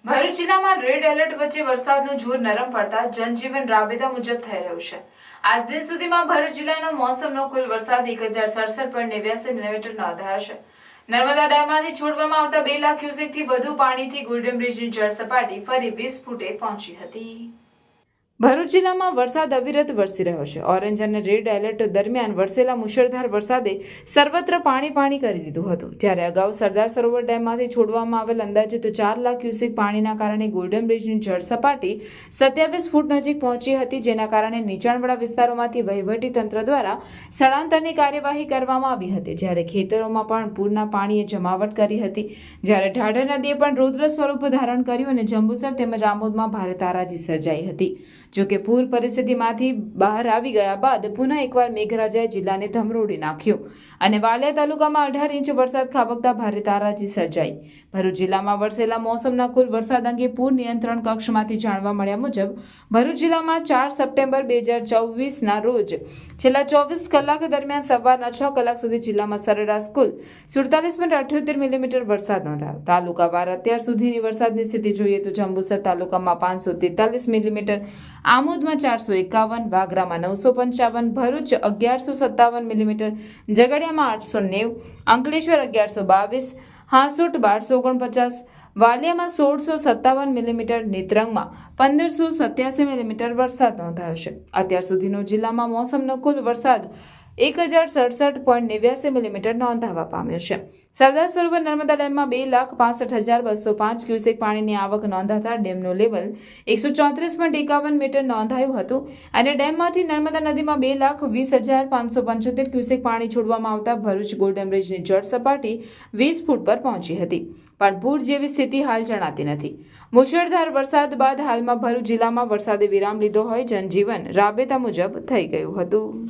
ભરૂચ જિલ્લામાં red alert વચ્ચે વરસાદનું જોર નરમ પડતા જનજીવન રાબેતા મુજબ થઈ રહ્યું છે। આજ દિન સુધીમાં ભરૂચ જિલ્લાના મોસમનો કુલ વરસાદ 1067.89 મિલીમીટર નોંધાયો છે। નર્મદા ડેમમાંથી છોડવામાં આવતા 2 લાખ ક્યુસેકથી વધુ પાણીથી ગોલ્ડન બ્રિજની જળ સપાટી ફરી 20 ફૂટે પહોંચી હતી। ભરૂચ જિલ્લામાં વરસાદ અવિરત વરસી રહ્યો છે। ઓરેન્જ અને રેડ એલર્ટ દરમિયાન વરસેલા મુશળધાર વરસાદે સર્વત્ર પાણી કરી દીધું હતું। જ્યારે અગાઉ સરદાર સરોવર ડેમમાંથી છોડવામાં આવેલ અંદાજિત 4 લાખ ક્યુસેક પાણીના કારણે ગોલ્ડન બ્રિજની જળ સપાટી 27 ફૂટ નજીક પહોંચી હતી, જેના કારણે નીચાણવાળા વિસ્તારોમાંથી વહીવટી તંત્ર દ્વારા સ્થળાંતરની કાર્યવાહી કરવામાં આવી હતી। જ્યારે ખેતરોમાં પણ પૂરના પાણીએ જમાવટ કરી હતી। જ્યારે ઢાઢર નદીએ પણ રૌદ્ર સ્વરૂપ ધારણ કર્યું અને જંબુસર તેમજ આમોદમાં ભારે તારાજી સર્જાઈ હતી। જોકે પૂર પરિસ્થિતિમાંથી બહાર આવી ગયા બાદ પુનઃ એકવાર મેઘરાજાએ જિલ્લાને ધમરોડી નાખ્યો અને વાલિયા તાલુકામાં 18 ઇંચ વરસાદ ખાબકતા ભારે તારાજી સર્જાઈ। ભરૂચ જિલ્લામાં વરસેલા મોસમના કુલ વરસાદ અંગે પૂર નિયંત્રણ કક્ષમાંથી જાણવા મળ્યા મુજબ ભરૂચ જિલ્લામાં 4 સપ્ટેમ્બર 2024ના રોજ છેલ્લા 24 કલાક દરમિયાન સવારના 6 કલાક સુધી જિલ્લામાં સરેરાશ કુલ 47.78 મિલીમીટર વરસાદ નોંધાયો। તાલુકાવાર અત્યાર સુધીની વરસાદની સ્થિતિ જોઈએ તો જંબુસર તાલુકામાં 543 મિલીમીટર, આમોદમાં 451, વાગરામાં 955, ભરૂચ 1157 મિલીમીટર, ઝઘડિયામાં 890, અંકલેશ્વર 1122, હાંસોટ 1249, વાલિયામાં 1657 મિલીમીટર, નેત્રંગમાં 1587 મિલીમીટર વરસાદ નોંધાયો છે। અત્યાર સુધીનો જિલ્લામાં મોસમનો કુલ વરસાદ 1067.89 મિલીમીટર નોંધાવા પામ્યો છે। સરદાર સરોવર નર્મદા ડેમમાં 2,65,205 ક્યુસેક પાણીની આવક નોંધાતા ડેમનું લેવલ 134.51 મીટર નોંધાયું હતું અને ડેમમાંથી નર્મદા નદીમાં 2,20,575 ક્યુસેક પાણી છોડવામાં આવતા ભરૂચ ગોલ્ડન બ્રિજની જળ સપાટી 20 ફૂટ પર પહોંચી હતી, પણ પૂર જેવી સ્થિતિ હાલ જણાતી નથી। મુશળધાર વરસાદ બાદ હાલમાં ભરૂચ જિલ્લામાં વરસાદે વિરામ લીધો હોય જનજીવન રાબેતા મુજબ થઈ ગયું હતું।